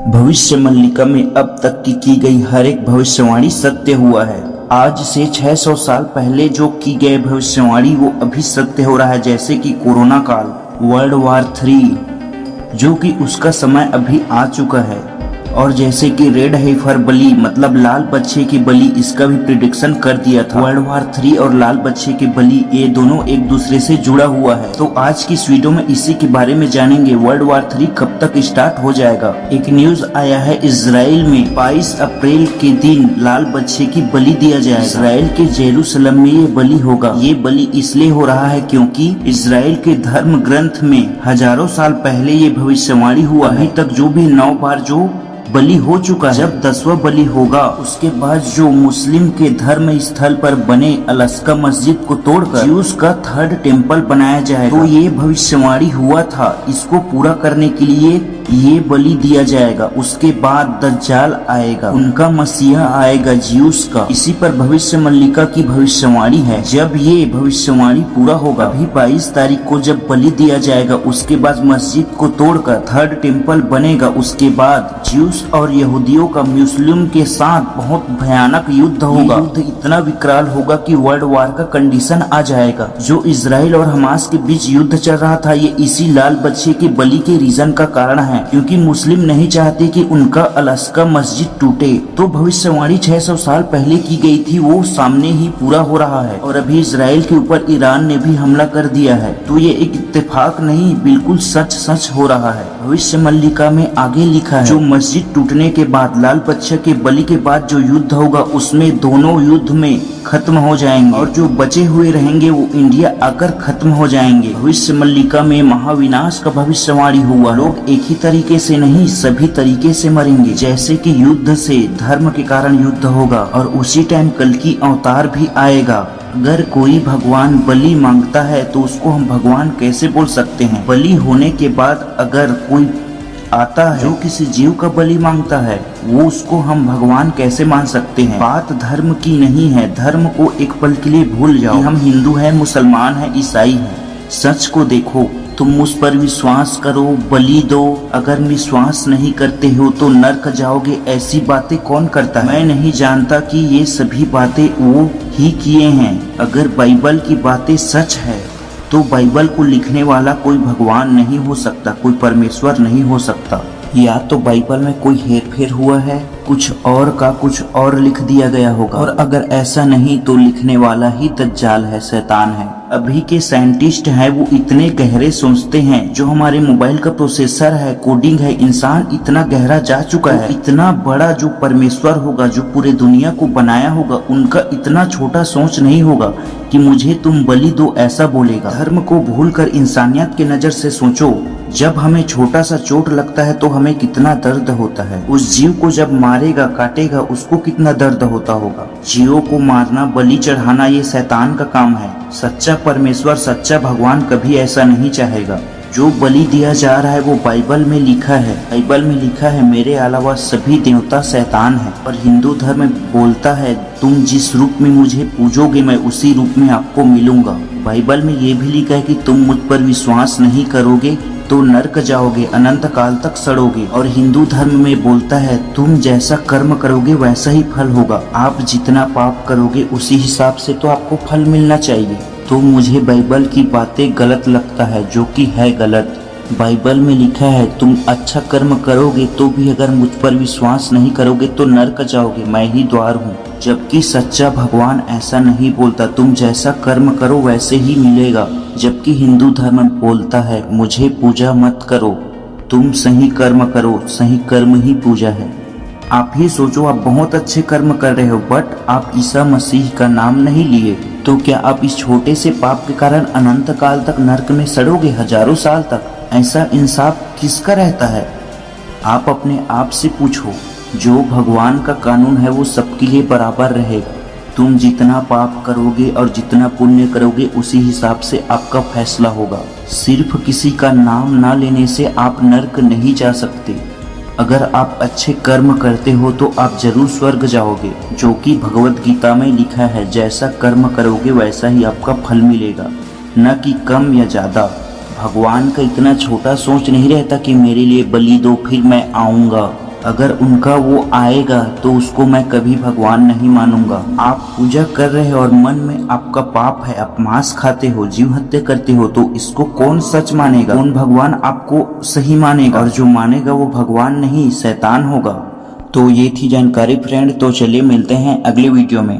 भविष्य मल्लिका में अब तक की गई हर एक भविष्यवाणी सत्य हुआ है। आज से 600 साल पहले जो की गई भविष्यवाणी वो अभी सत्य हो रहा है, जैसे कि कोरोना काल, वर्ल्ड वार 3, जो कि उसका समय अभी आ चुका है। और जैसे कि रेड heifer बलि मतलब लाल बच्चे की बलि, इसका भी प्रिडिक्शन कर दिया था। वर्ल्ड वार 3 और लाल बच्चे की बलि ये दोनों एक दूसरे से जुड़ा हुआ है। तो आज की इस वीडियो में इसी के बारे में जानेंगे। वर्ल्ड वार 3 कब तक स्टार्ट हो जाएगा। एक न्यूज आया है, इजराइल में 22 अप्रैल के दिन लाल बच्चे की बलि दिया जाएगा। इजराइल के जेरूसलम में ये बलि होगा। ये बलि इसलिए हो रहा है क्योंकि इजराइल के धर्म ग्रंथ में हजारों साल पहले ये भविष्यवाणी हुआ। अभी तक जो भी 9 बार जो बलि हो चुका है, जब 10वां बलि होगा उसके बाद जो मुस्लिम के धर्म स्थल पर बने अलास्का मस्जिद को तोड़कर ज्यूस का 3rd टेम्पल बनाया जाएगा। तो ये भविष्यवाणी हुआ था, इसको पूरा करने के लिए ये बलि दिया जाएगा। उसके बाद दज्जाल आएगा, उनका मसीहा आएगा ज्यूस का। इसी पर भविष्य मल्लिका की भविष्यवाणी है। जब ये भविष्यवाणी पूरा होगा, अभी 22 तारीख को जब बलि दिया जाएगा, उसके बाद मस्जिद को तोड़कर 3rd टेम्पल बनेगा। उसके बाद ज्यूस और यहूदियों का मुस्लिम के साथ बहुत भयानक युद्ध होगा। युद्ध इतना विकराल होगा कि वर्ल्ड वार का कंडीशन आ जाएगा। जो इजराइल और हमास के बीच युद्ध चल रहा था, ये इसी लाल बच्चे की बलि के रीजन का कारण है, क्योंकि मुस्लिम नहीं चाहते कि उनका अलास्का मस्जिद टूटे। तो भविष्यवाणी 600 साल पहले की गई थी, वो सामने ही पूरा हो रहा है। और अभी इजराइल के ऊपर ईरान ने भी हमला कर दिया है। तो ये एक इत्तेफाक नहीं, बिल्कुल सच हो रहा है। भविष्य मल्लिका में आगे लिखा है, जो मस्जिद टूटने के बाद लाल बच्चे के बलि के बाद जो युद्ध होगा, उसमें दोनों युद्ध में खत्म हो जाएंगे और जो बचे हुए रहेंगे वो इंडिया आकर खत्म हो जाएंगे। भविष्य मल्लिका में महाविनाश का भविष्यवाणी हुआ। लोग एक ही तरीके से नहीं, सभी तरीके से मरेंगे। जैसे कि युद्ध से, धर्म के कारण युद्ध होगा और उसी टाइम कल की अवतार भी आएगा। अगर कोई भगवान बलि मांगता है तो उसको हम भगवान कैसे बोल सकते हैं। बलि होने के बाद अगर कोई आता है जो किसी जीव का बलि मांगता है, वो उसको हम भगवान कैसे मान सकते हैं। बात धर्म की नहीं है। धर्म को एक पल के लिए भूल जाओ कि हम हिंदू हैं, मुसलमान हैं, ईसाई हैं। सच को देखो, तुम मुझ पर विश्वास करो, बलि दो। अगर विश्वास नहीं करते हो तो नर्क जाओगे। ऐसी बातें कौन करता है। मैं नहीं जानता कि ये सभी बातें वो ही किए हैं। अगर बाइबल की बातें सच है तो बाइबल को लिखने वाला कोई भगवान नहीं हो सकता, कोई परमेश्वर नहीं हो सकता। या तो बाइबल में कोई हेरफेर हुआ है, कुछ और का कुछ और लिख दिया गया होगा। और अगर ऐसा नहीं तो लिखने वाला ही दज्जाल है, शैतान है। अभी के साइंटिस्ट हैं वो इतने गहरे सोचते हैं। जो हमारे मोबाइल का प्रोसेसर है, कोडिंग है, इंसान इतना गहरा जा चुका है। इतना बड़ा जो परमेश्वर होगा, जो पूरे दुनिया को बनाया होगा, उनका इतना छोटा सोच नहीं होगा कि मुझे तुम बलि दो ऐसा बोलेगा। धर्म को भूलकर इंसानियत के नजर से सोचो। जब हमें छोटा सा चोट लगता है तो हमें कितना दर्द होता है। उस जीव को जब मारेगा, काटेगा, उसको कितना दर्द होता होगा। जीवों को मारना, बलि चढ़ाना ये शैतान का काम है। सच्चा परमेश्वर, सच्चा भगवान कभी ऐसा नहीं चाहेगा। जो बलि दिया जा रहा है वो बाइबल में लिखा है। बाइबल में लिखा है, मेरे अलावा सभी देवता शैतान है। और हिंदू धर्म बोलता है, तुम जिस रूप में मुझे पूजोगे मैं उसी रूप में आपको मिलूंगा। बाइबल में ये भी लिखा है कि तुम मुझ पर विश्वास नहीं करोगे तो नर्क जाओगे, अनंत काल तक सड़ोगे। और हिंदू धर्म में बोलता है, तुम जैसा कर्म करोगे वैसा ही फल होगा। आप जितना पाप करोगे उसी हिसाब से तो आपको फल मिलना चाहिए। तो मुझे बाइबल की बातें गलत लगता है, जो कि है गलत। बाइबल में लिखा है, तुम अच्छा कर्म करोगे तो भी अगर मुझ पर विश्वास नहीं करोगे तो नर्क जाओगे, मैं ही द्वार हूँ। जबकि सच्चा भगवान ऐसा नहीं बोलता, तुम जैसा कर्म करो वैसे ही मिलेगा। जबकि हिंदू धर्म बोलता है, मुझे पूजा मत करो, तुम सही कर्म करो, सही कर्म ही पूजा है। आप ही सोचो, आप बहुत अच्छे कर्म कर रहे हो बट आप ईसा मसीह का नाम नहीं लिए, तो क्या आप इस छोटे से पाप के कारण अनंत काल तक नर्क में सड़ोगे, हजारों साल तक। ऐसा इंसाफ किसका रहता है। आप अपने आप से पूछो। जो भगवान का कानून है वो सबके लिए बराबर रहेगा। तुम जितना पाप करोगे और जितना पुण्य करोगे उसी हिसाब से आपका फैसला होगा। सिर्फ किसी का नाम ना लेने से आप नर्क नहीं जा सकते। अगर आप अच्छे कर्म करते हो तो आप जरूर स्वर्ग जाओगे, जो कि भगवत गीता में लिखा है, जैसा कर्म करोगे वैसा ही आपका फल मिलेगा, न कि कम या ज्यादा। भगवान का इतना छोटा सोच नहीं रहता कि मेरे लिए बलि दो फिर मैं आऊंगा। अगर उनका वो आएगा तो उसको मैं कभी भगवान नहीं मानूंगा। आप पूजा कर रहे हो और मन में आपका पाप है, आप मांस खाते हो, जीव हत्या करते हो, तो इसको कौन सच मानेगा? कौन भगवान आपको सही मानेगा? और जो मानेगा वो भगवान नहीं शैतान होगा। तो ये थी जानकारी फ्रेंड। तो चलिए मिलते हैं अगले वीडियो में।